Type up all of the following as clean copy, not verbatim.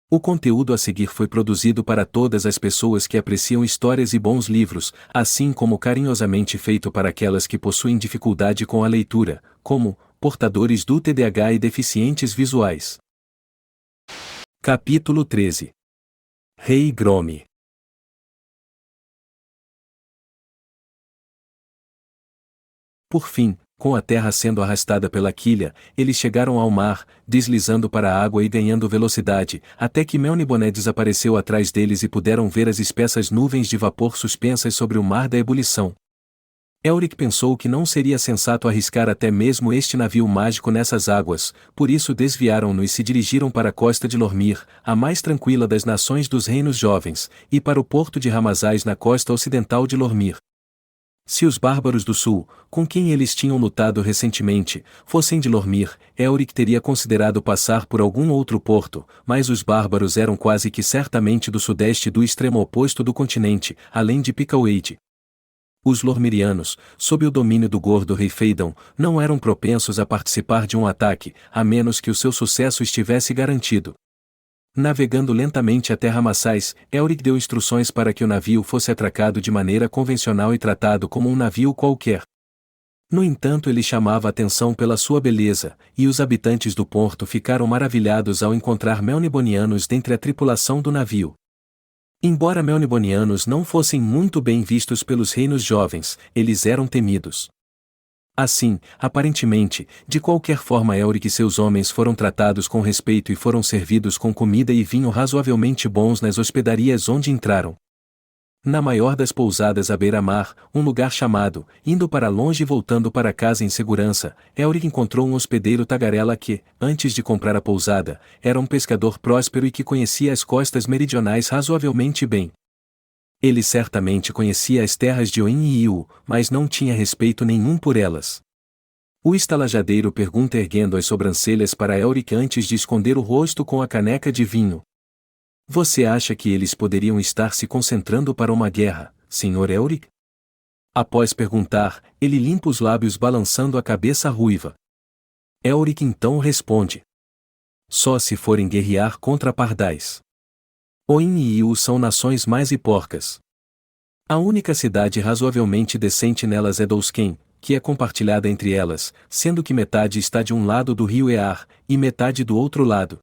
O conteúdo a seguir foi produzido para todas as pessoas que apreciam histórias e bons livros, assim como carinhosamente feito para aquelas que possuem dificuldade com a leitura, como portadores do TDAH e deficientes visuais. Capítulo 13. Rei Grome. Por fim, com a terra sendo arrastada pela quilha, eles chegaram ao mar, deslizando para a água e ganhando velocidade, até que Melniboné desapareceu atrás deles e puderam ver as espessas nuvens de vapor suspensas sobre o mar da ebulição. Elric pensou que não seria sensato arriscar até mesmo este navio mágico nessas águas, por isso desviaram-no e se dirigiram para a costa de Lormir, a mais tranquila das nações dos reinos jovens, e para o porto de Ramazais na costa ocidental de Lormir. Se os bárbaros do sul, com quem eles tinham lutado recentemente, fossem de Lormir, Elric teria considerado passar por algum outro porto, mas os bárbaros eram quase que certamente do sudeste do extremo oposto do continente, além de Picawade. Os Lormirianos, sob o domínio do gordo rei Phaedon, não eram propensos a participar de um ataque, a menos que o seu sucesso estivesse garantido. Navegando lentamente até Ramazais, Elric deu instruções para que o navio fosse atracado de maneira convencional e tratado como um navio qualquer. No entanto, ele chamava a atenção pela sua beleza, e os habitantes do porto ficaram maravilhados ao encontrar Melnibonianos dentre a tripulação do navio. Embora Melnibonianos não fossem muito bem vistos pelos reinos jovens, eles eram temidos. Assim, aparentemente, de qualquer forma Elric e seus homens foram tratados com respeito e foram servidos com comida e vinho razoavelmente bons nas hospedarias onde entraram. Na maior das pousadas à beira-mar, um lugar chamado, indo para longe e voltando para casa em segurança, Elric encontrou um hospedeiro tagarela que, antes de comprar a pousada, era um pescador próspero e que conhecia as costas meridionais razoavelmente bem. Ele certamente conhecia as terras de Oin e Iu, mas não tinha respeito nenhum por elas. O estalajadeiro pergunta erguendo as sobrancelhas para Elric antes de esconder o rosto com a caneca de vinho. Você acha que eles poderiam estar se concentrando para uma guerra, Sr. Elric? Após perguntar, ele limpa os lábios balançando a cabeça ruiva. Elric então responde. Só se forem guerrear contra pardais. Oin e Iu são nações mais porcas. A única cidade razoavelmente decente nelas é Dousken, que é compartilhada entre elas, sendo que metade está de um lado do rio Ear, e metade do outro lado.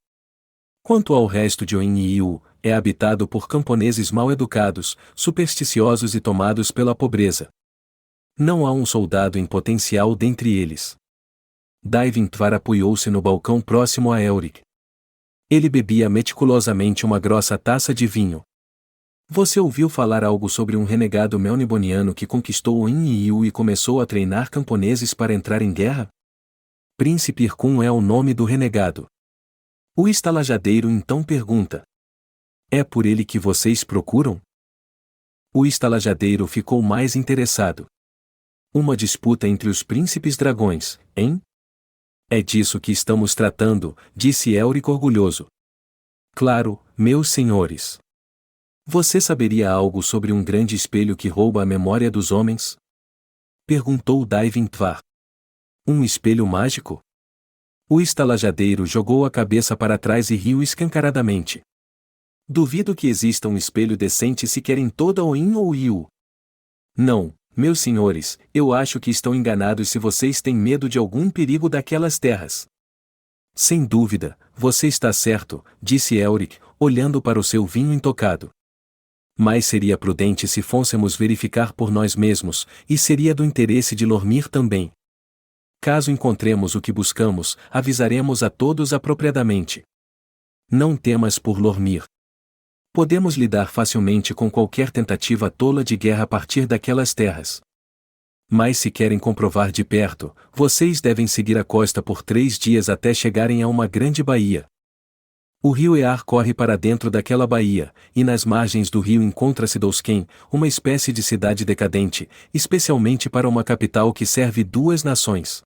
Quanto ao resto de Oin e Iu, é habitado por camponeses mal educados, supersticiosos e tomados pela pobreza. Não há um soldado em potencial dentre eles. Daivintvar apoiou-se no balcão próximo a Elric. Ele bebia meticulosamente uma grossa taça de vinho. Você ouviu falar algo sobre um renegado melniboniano que conquistou Oin e Iu e começou a treinar camponeses para entrar em guerra? Príncipe Irkun é o nome do renegado. O estalajadeiro então pergunta. É por ele que vocês procuram? O estalajadeiro ficou mais interessado. Uma disputa entre os príncipes dragões, hein? É disso que estamos tratando, disse Elric orgulhoso. Claro, meus senhores. Você saberia algo sobre um grande espelho que rouba a memória dos homens? Perguntou Daivintvar. Um espelho mágico? O estalajadeiro jogou a cabeça para trás e riu escancaradamente. Duvido que exista um espelho decente sequer em toda Oin ou Iu. Não, meus senhores, eu acho que estão enganados se vocês têm medo de algum perigo daquelas terras. Sem dúvida, você está certo, disse Elric, olhando para o seu vinho intocado. Mas seria prudente se fôssemos verificar por nós mesmos, e seria do interesse de Lormir também. Caso encontremos o que buscamos, avisaremos a todos apropriadamente. Não temas por Lormir. Podemos lidar facilmente com qualquer tentativa tola de guerra a partir daquelas terras. Mas se querem comprovar de perto, vocês devem seguir a costa por 3 dias até chegarem a uma grande baía. O rio Ear corre para dentro daquela baía, e nas margens do rio encontra-se Dousken, uma espécie de cidade decadente, especialmente para uma capital que serve 2 nações.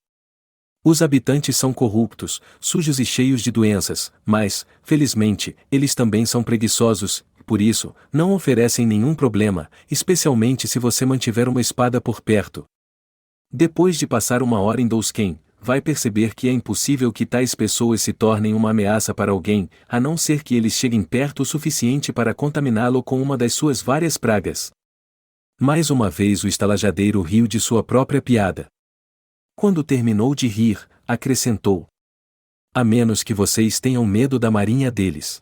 Os habitantes são corruptos, sujos e cheios de doenças, mas, felizmente, eles também são preguiçosos, por isso, não oferecem nenhum problema, especialmente se você mantiver uma espada por perto. Depois de passar 1 hora em Dousken, vai perceber que é impossível que tais pessoas se tornem uma ameaça para alguém, a não ser que eles cheguem perto o suficiente para contaminá-lo com uma das suas várias pragas. Mais uma vez o estalajadeiro riu de sua própria piada. Quando terminou de rir, acrescentou: a menos que vocês tenham medo da marinha deles.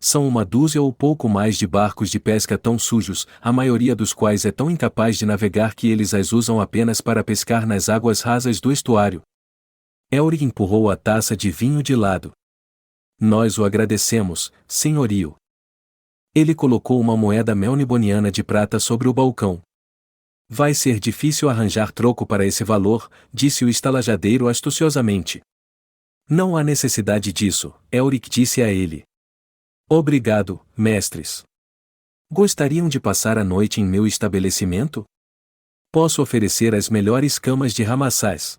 São uma dúzia ou pouco mais de barcos de pesca tão sujos, a maioria dos quais é tão incapaz de navegar que eles as usam apenas para pescar nas águas rasas do estuário. Elric empurrou a taça de vinho de lado. Nós o agradecemos, senhorio. Ele colocou uma moeda melniboniana de prata sobre o balcão. Vai ser difícil arranjar troco para esse valor, disse o estalajadeiro astuciosamente. Não há necessidade disso, Elric disse a ele. Obrigado, mestres. Gostariam de passar a noite em meu estabelecimento? Posso oferecer as melhores camas de Ramassás.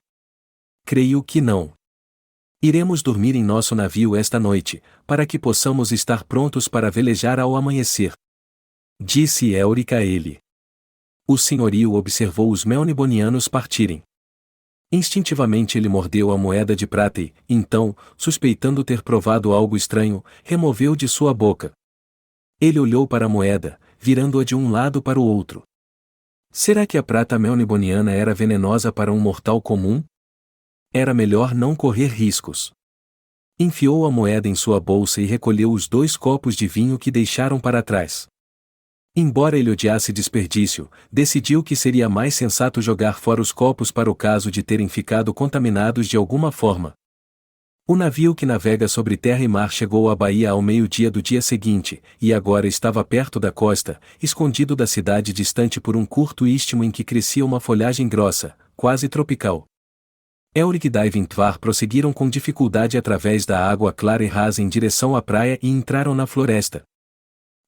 Creio que não. Iremos dormir em nosso navio esta noite, para que possamos estar prontos para velejar ao amanhecer. Disse Elric a ele. O senhorio observou os melnibonianos partirem. Instintivamente ele mordeu a moeda de prata e, então, suspeitando ter provado algo estranho, removeu de sua boca. Ele olhou para a moeda, virando-a de um lado para o outro. Será que a prata melniboniana era venenosa para um mortal comum? Era melhor não correr riscos. Enfiou a moeda em sua bolsa e recolheu os 2 copos de vinho que deixaram para trás. Embora ele odiasse desperdício, decidiu que seria mais sensato jogar fora os copos para o caso de terem ficado contaminados de alguma forma. O navio que navega sobre terra e mar chegou à baía ao meio-dia do dia seguinte, e agora estava perto da costa, escondido da cidade distante por um curto istmo em que crescia uma folhagem grossa, quase tropical. Elric e Daivintvar prosseguiram com dificuldade através da água clara e rasa em direção à praia e entraram na floresta.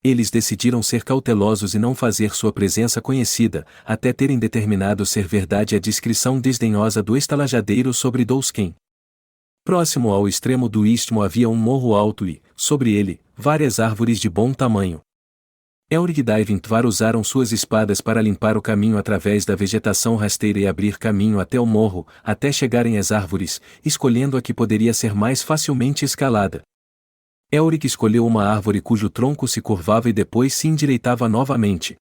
Eles decidiram ser cautelosos e não fazer sua presença conhecida, até terem determinado ser verdade a descrição desdenhosa do estalajadeiro sobre Dousken. Próximo ao extremo do istmo havia um morro alto e, sobre ele, várias árvores de bom tamanho. Elric e Daivintvar usaram suas espadas para limpar o caminho através da vegetação rasteira e abrir caminho até o morro, até chegarem às árvores, escolhendo a que poderia ser mais facilmente escalada. Elric escolheu uma árvore cujo tronco se curvava e depois se endireitava novamente.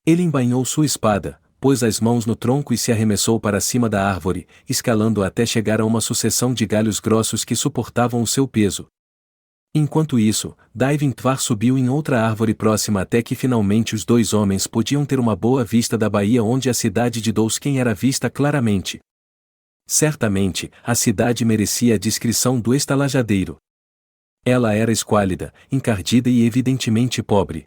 Ele embainhou sua espada, pôs as mãos no tronco e se arremessou para cima da árvore, escalando até chegar a uma sucessão de galhos grossos que suportavam o seu peso. Enquanto isso, Daivintvar subiu em outra árvore próxima até que finalmente os 2 homens podiam ter uma boa vista da baía onde a cidade de Dousken era vista claramente. Certamente, a cidade merecia a descrição do estalajadeiro. Ela era esquálida, encardida e evidentemente pobre.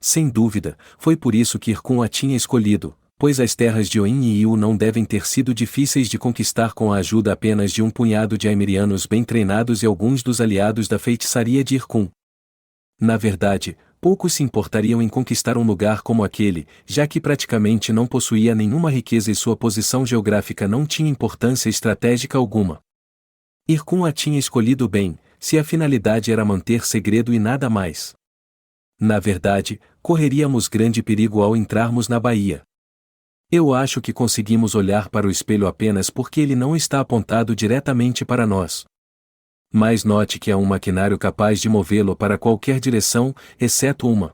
Sem dúvida, foi por isso que Irkun a tinha escolhido, pois as terras de Oin e Iu não devem ter sido difíceis de conquistar com a ajuda apenas de um punhado de aimerianos bem treinados e alguns dos aliados da feitiçaria de Irkun. Na verdade, poucos se importariam em conquistar um lugar como aquele, já que praticamente não possuía nenhuma riqueza e sua posição geográfica não tinha importância estratégica alguma. Irkun a tinha escolhido bem, se a finalidade era manter segredo e nada mais. Na verdade, correríamos grande perigo ao entrarmos na baía. Eu acho que conseguimos olhar para o espelho apenas porque ele não está apontado diretamente para nós. Mas note que há um maquinário capaz de movê-lo para qualquer direção, exceto uma.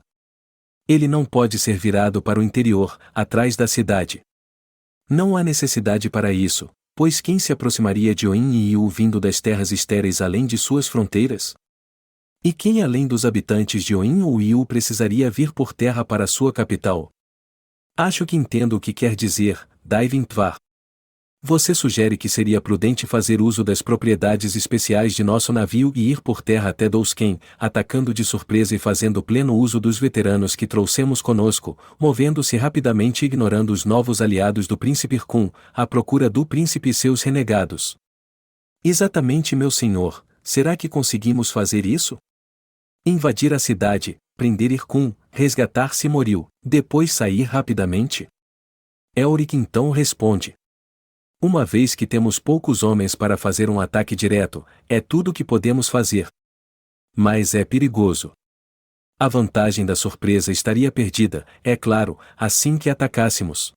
Ele não pode ser virado para o interior, atrás da cidade. Não há necessidade para isso, pois quem se aproximaria de Oin e Iu vindo das terras estéreis além de suas fronteiras? E quem além dos habitantes de Oin ou Iu precisaria vir por terra para sua capital? Acho que entendo o que quer dizer, Daivintvar. Você sugere que seria prudente fazer uso das propriedades especiais de nosso navio e ir por terra até Dousken, atacando de surpresa e fazendo pleno uso dos veteranos que trouxemos conosco, movendo-se rapidamente e ignorando os novos aliados do príncipe Irkun, à procura do príncipe e seus renegados. Exatamente, meu senhor, será que conseguimos fazer isso? Invadir a cidade, prender Irkun, resgatar Simoril, depois sair rapidamente? Elric então responde. Uma vez que temos poucos homens para fazer um ataque direto, é tudo o que podemos fazer. Mas é perigoso. A vantagem da surpresa estaria perdida, é claro, assim que atacássemos.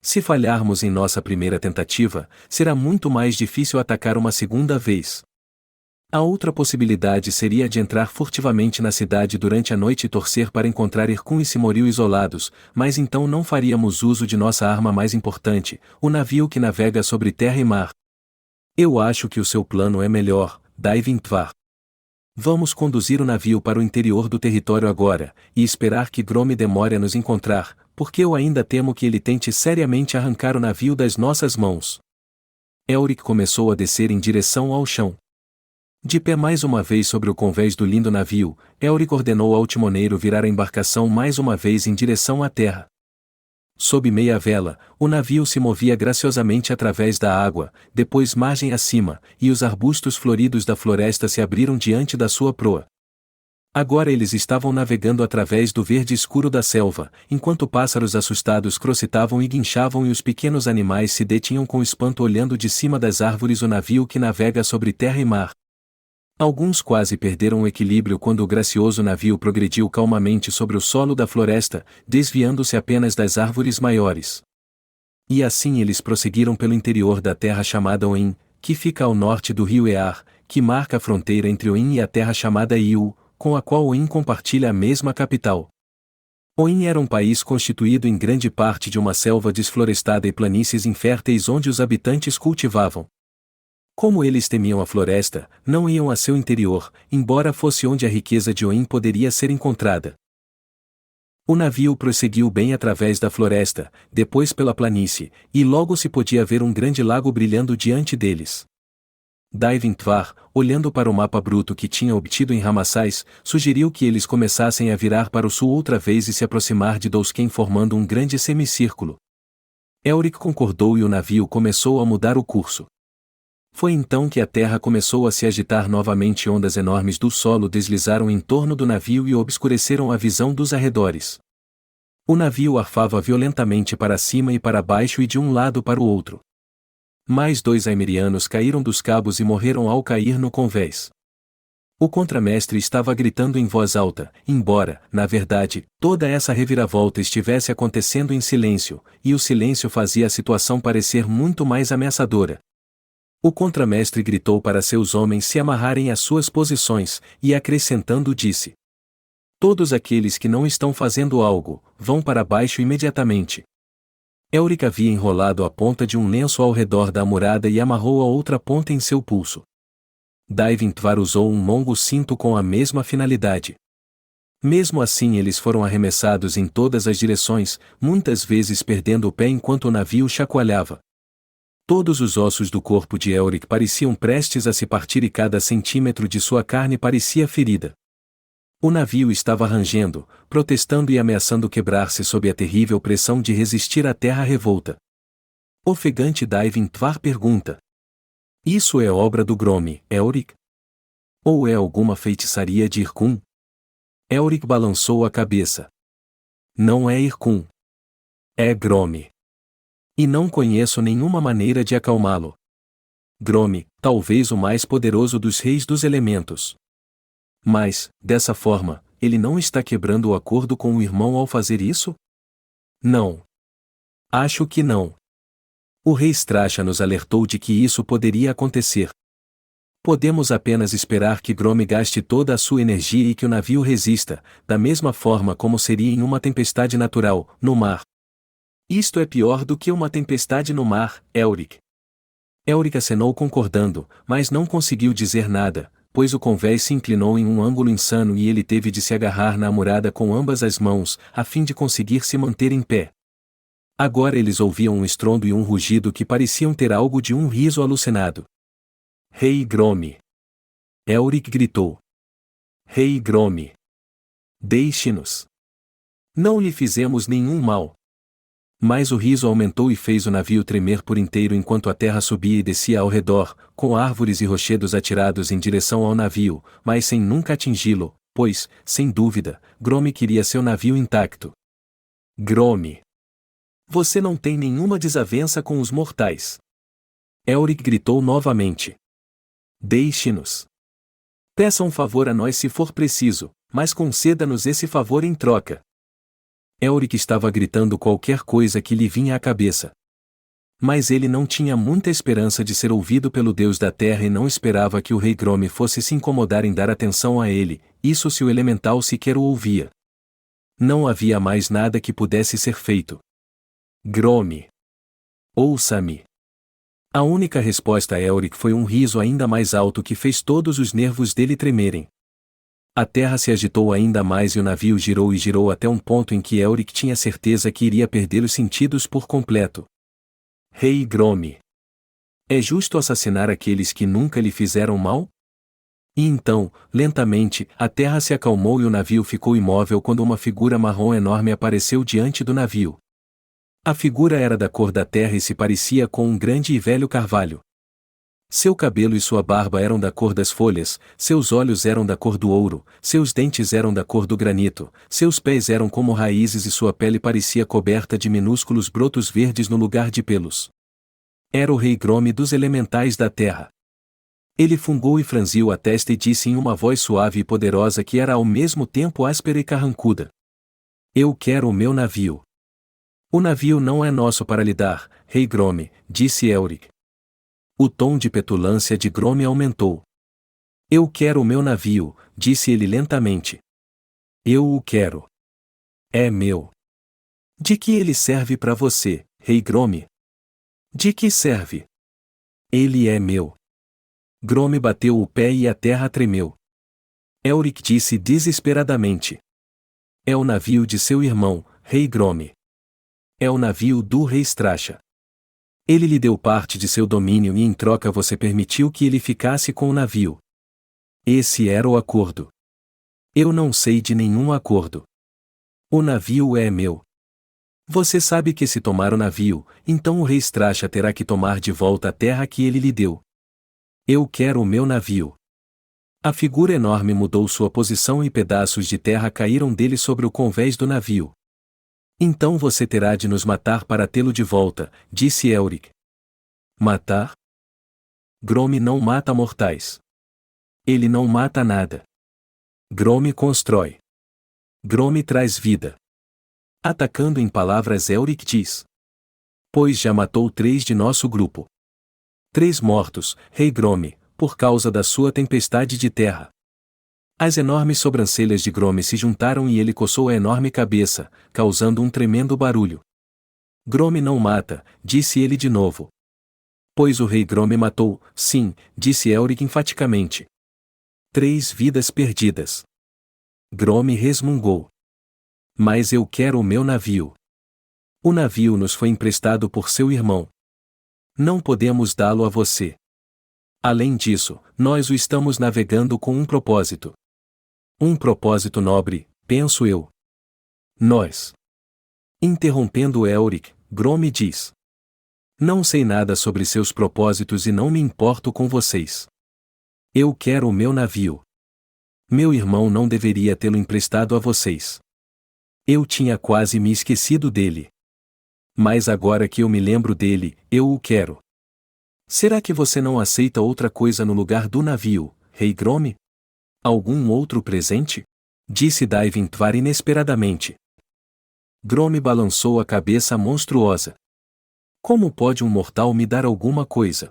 Se falharmos em nossa primeira tentativa, será muito mais difícil atacar uma segunda vez. A outra possibilidade seria de entrar furtivamente na cidade durante a noite e torcer para encontrar Irkun e Simoril isolados, mas então não faríamos uso de nossa arma mais importante, o navio que navega sobre terra e mar. Eu acho que o seu plano é melhor, Daivin Tvar. Vamos conduzir o navio para o interior do território agora, e esperar que Grome demore a nos encontrar, porque eu ainda temo que ele tente seriamente arrancar o navio das nossas mãos. Elric começou a descer em direção ao chão. De pé mais uma vez sobre o convés do lindo navio, Elric ordenou ao timoneiro virar a embarcação mais uma vez em direção à terra. Sob meia vela, o navio se movia graciosamente através da água, depois margem acima, e os arbustos floridos da floresta se abriram diante da sua proa. Agora eles estavam navegando através do verde escuro da selva, enquanto pássaros assustados crocitavam e guinchavam e os pequenos animais se detinham com espanto olhando de cima das árvores o navio que navega sobre terra e mar. Alguns quase perderam o equilíbrio quando o gracioso navio progrediu calmamente sobre o solo da floresta, desviando-se apenas das árvores maiores. E assim eles prosseguiram pelo interior da terra chamada Oin, que fica ao norte do rio Ear, que marca a fronteira entre Oin e a terra chamada Iu, com a qual Oin compartilha a mesma capital. Oin era um país constituído em grande parte de uma selva desflorestada e planícies inférteis onde os habitantes cultivavam. Como eles temiam a floresta, não iam a seu interior, embora fosse onde a riqueza de Oin poderia ser encontrada. O navio prosseguiu bem através da floresta, depois pela planície, e logo se podia ver um grande lago brilhando diante deles. Daivin Tvar, olhando para o mapa bruto que tinha obtido em Ramassais, sugeriu que eles começassem a virar para o sul outra vez e se aproximar de Dousken formando um grande semicírculo. Elric concordou e o navio começou a mudar o curso. Foi então que a terra começou a se agitar novamente e ondas enormes do solo deslizaram em torno do navio e obscureceram a visão dos arredores. O navio arfava violentamente para cima e para baixo e de um lado para o outro. Mais 2 aimerianos caíram dos cabos e morreram ao cair no convés. O contramestre estava gritando em voz alta, embora, na verdade, toda essa reviravolta estivesse acontecendo em silêncio, e o silêncio fazia a situação parecer muito mais ameaçadora. O contramestre gritou para seus homens se amarrarem às suas posições, e acrescentando disse: todos aqueles que não estão fazendo algo, vão para baixo imediatamente. Elric havia enrolado a ponta de um lenço ao redor da amurada e amarrou a outra ponta em seu pulso. Daivin Tvar usou um longo cinto com a mesma finalidade. Mesmo assim eles foram arremessados em todas as direções, muitas vezes perdendo o pé enquanto o navio chacoalhava. Todos os ossos do corpo de Elric pareciam prestes a se partir e cada centímetro de sua carne parecia ferida. O navio estava rangendo, protestando e ameaçando quebrar-se sob a terrível pressão de resistir à terra revolta. Ofegante Daivin Tvar pergunta: isso é obra do Grome, Elric? Ou é alguma feitiçaria de Irkun? Elric balançou a cabeça. Não é Irkun. É Grome. E não conheço nenhuma maneira de acalmá-lo. Grome, talvez o mais poderoso dos reis dos elementos. Mas, dessa forma, ele não está quebrando o acordo com o irmão ao fazer isso? Não. Acho que não. O rei Stracha nos alertou de que isso poderia acontecer. Podemos apenas esperar que Grome gaste toda a sua energia e que o navio resista, da mesma forma como seria em uma tempestade natural, no mar. Isto é pior do que uma tempestade no mar, Elric. Elric acenou concordando, mas não conseguiu dizer nada, pois o convés se inclinou em um ângulo insano e ele teve de se agarrar na amurada com ambas as mãos, a fim de conseguir se manter em pé. Agora eles ouviam um estrondo e um rugido que pareciam ter algo de um riso alucinado. Rei Grome! Elric gritou. Rei Grome! Deixe-nos! Não lhe fizemos nenhum mal. Mas o riso aumentou e fez o navio tremer por inteiro enquanto a terra subia e descia ao redor, com árvores e rochedos atirados em direção ao navio, mas sem nunca atingi-lo, pois, sem dúvida, Grome queria seu navio intacto. Grome! Você não tem nenhuma desavença com os mortais. Elric gritou novamente. Deixe-nos. Peça um favor a nós se for preciso, mas conceda-nos esse favor em troca. Elric estava gritando qualquer coisa que lhe vinha à cabeça. Mas ele não tinha muita esperança de ser ouvido pelo Deus da Terra e não esperava que o rei Grome fosse se incomodar em dar atenção a ele, isso se o elemental sequer o ouvia. Não havia mais nada que pudesse ser feito. Grome! Ouça-me! A única resposta a Elric foi um riso ainda mais alto que fez todos os nervos dele tremerem. A terra se agitou ainda mais e o navio girou e girou até um ponto em que Elric tinha certeza que iria perder os sentidos por completo. Rei Grome! É justo assassinar aqueles que nunca lhe fizeram mal? E então, lentamente, a terra se acalmou e o navio ficou imóvel quando uma figura marrom enorme apareceu diante do navio. A figura era da cor da terra e se parecia com um grande e velho carvalho. Seu cabelo e sua barba eram da cor das folhas, seus olhos eram da cor do ouro, seus dentes eram da cor do granito, seus pés eram como raízes e sua pele parecia coberta de minúsculos brotos verdes no lugar de pelos. Era o rei Grome dos elementais da terra. Ele fungou e franziu a testa e disse em uma voz suave e poderosa que era ao mesmo tempo áspera e carrancuda: Eu quero o meu navio. O navio não é nosso para lhe dar, rei Grome, disse Elric. O tom de petulância de Grome aumentou. Eu quero o meu navio, disse ele lentamente. Eu o quero. É meu. De que ele serve para você, rei Grome? De que serve? Ele é meu. Grome bateu o pé e a terra tremeu. Elric disse desesperadamente: É o navio de seu irmão, rei Grome. É o navio do rei Stracha. Ele lhe deu parte de seu domínio e em troca você permitiu que ele ficasse com o navio. Esse era o acordo. Eu não sei de nenhum acordo. O navio é meu. Você sabe que se tomar o navio, então o rei Stracha terá que tomar de volta a terra que ele lhe deu. Eu quero o meu navio. A figura enorme mudou sua posição e pedaços de terra caíram dele sobre o convés do navio. Então você terá de nos matar para tê-lo de volta, disse Elric. Matar? Grome não mata mortais. Ele não mata nada. Grome constrói. Grome traz vida. Atacando em palavras, Elric diz: Pois já matou 3 de nosso grupo. 3 mortos, rei Grome, por causa da sua tempestade de terra. As enormes sobrancelhas de Grome se juntaram e ele coçou a enorme cabeça, causando um tremendo barulho. Grome não mata, disse ele de novo. Pois o rei Grome matou, sim, disse Elric enfaticamente. 3 vidas perdidas. Grome resmungou. Mas eu quero o meu navio. O navio nos foi emprestado por seu irmão. Não podemos dá-lo a você. Além disso, nós o estamos navegando com um propósito. Um propósito nobre, penso eu. Nós. Interrompendo Elric, Grome diz: Não sei nada sobre seus propósitos e não me importo com vocês. Eu quero o meu navio. Meu irmão não deveria tê-lo emprestado a vocês. Eu tinha quase me esquecido dele. Mas agora que eu me lembro dele, eu o quero. Será que você não aceita outra coisa no lugar do navio, rei Grome? Algum outro presente? Disse Daivintvar inesperadamente. Grome balançou a cabeça monstruosa. Como pode um mortal me dar alguma coisa?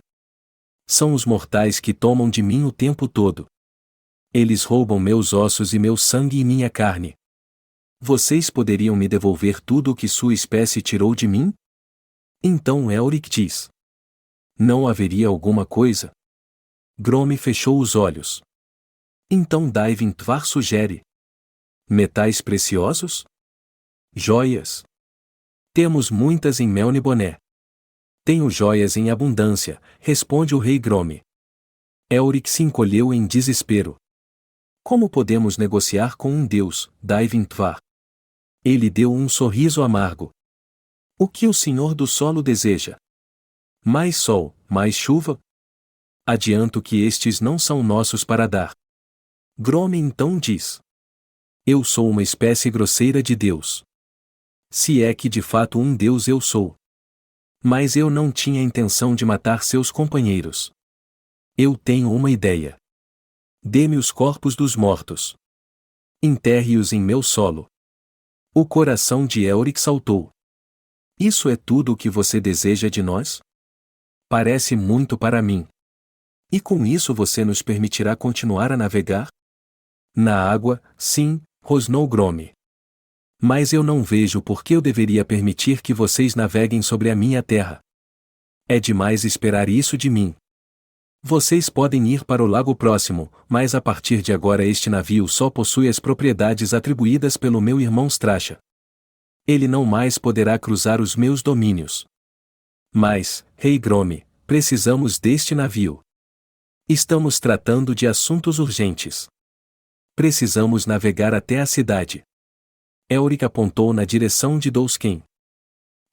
São os mortais que tomam de mim o tempo todo. Eles roubam meus ossos e meu sangue e minha carne. Vocês poderiam me devolver tudo o que sua espécie tirou de mim? Então Elric diz: Não haveria alguma coisa? Grome fechou os olhos. Então Daivintvar sugere: Metais preciosos? Joias? Temos muitas em Melniboné. Tenho joias em abundância, responde o rei Grome. Elric se encolheu em desespero. Como podemos negociar com um deus, Daivintvar? Ele deu um sorriso amargo. O que o senhor do solo deseja? Mais sol, mais chuva? Adianto que estes não são nossos para dar. Grome então diz: Eu sou uma espécie grosseira de Deus. Se é que de fato um Deus eu sou. Mas eu não tinha intenção de matar seus companheiros. Eu tenho uma ideia. Dê-me os corpos dos mortos. Enterre-os em meu solo. O coração de Elric saltou. Isso é tudo o que você deseja de nós? Parece muito para mim. E com isso você nos permitirá continuar a navegar? Na água, sim, rosnou Grome. Mas eu não vejo por que eu deveria permitir que vocês naveguem sobre a minha terra. É demais esperar isso de mim. Vocês podem ir para o lago próximo, mas a partir de agora este navio só possui as propriedades atribuídas pelo meu irmão Stracha. Ele não mais poderá cruzar os meus domínios. Mas, Rei Grome, precisamos deste navio. Estamos tratando de assuntos urgentes. Precisamos navegar até a cidade. Elric apontou na direção de Dousken.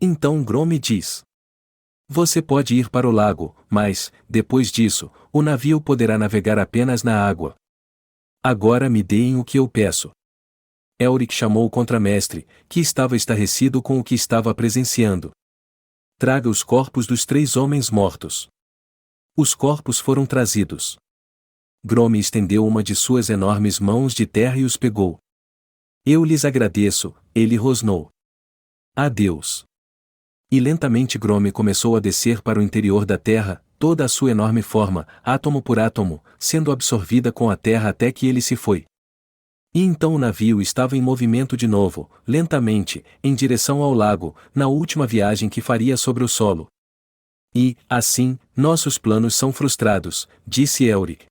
Então Grome diz: Você pode ir para o lago, mas, depois disso, o navio poderá navegar apenas na água. Agora me deem o que eu peço. Elric chamou o contramestre, que estava estarrecido com o que estava presenciando. Traga os corpos dos 3 homens mortos. Os corpos foram trazidos. Grome estendeu uma de suas enormes mãos de terra e os pegou. Eu lhes agradeço, ele rosnou. Adeus. E lentamente Grome começou a descer para o interior da terra, toda a sua enorme forma, átomo por átomo, sendo absorvida com a terra até que ele se foi. E então o navio estava em movimento de novo, lentamente, em direção ao lago, na última viagem que faria sobre o solo. E, assim, nossos planos são frustrados, disse Elric.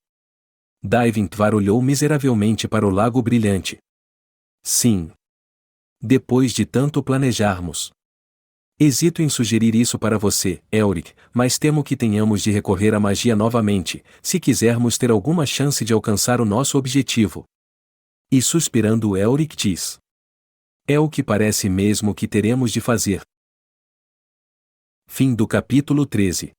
Daivintvar olhou miseravelmente para o lago brilhante. Sim. Depois de tanto planejarmos. Hesito em sugerir isso para você, Elric, mas temo que tenhamos de recorrer à magia novamente, se quisermos ter alguma chance de alcançar o nosso objetivo. E suspirando Elric diz: É o que parece mesmo que teremos de fazer. Fim do capítulo 13.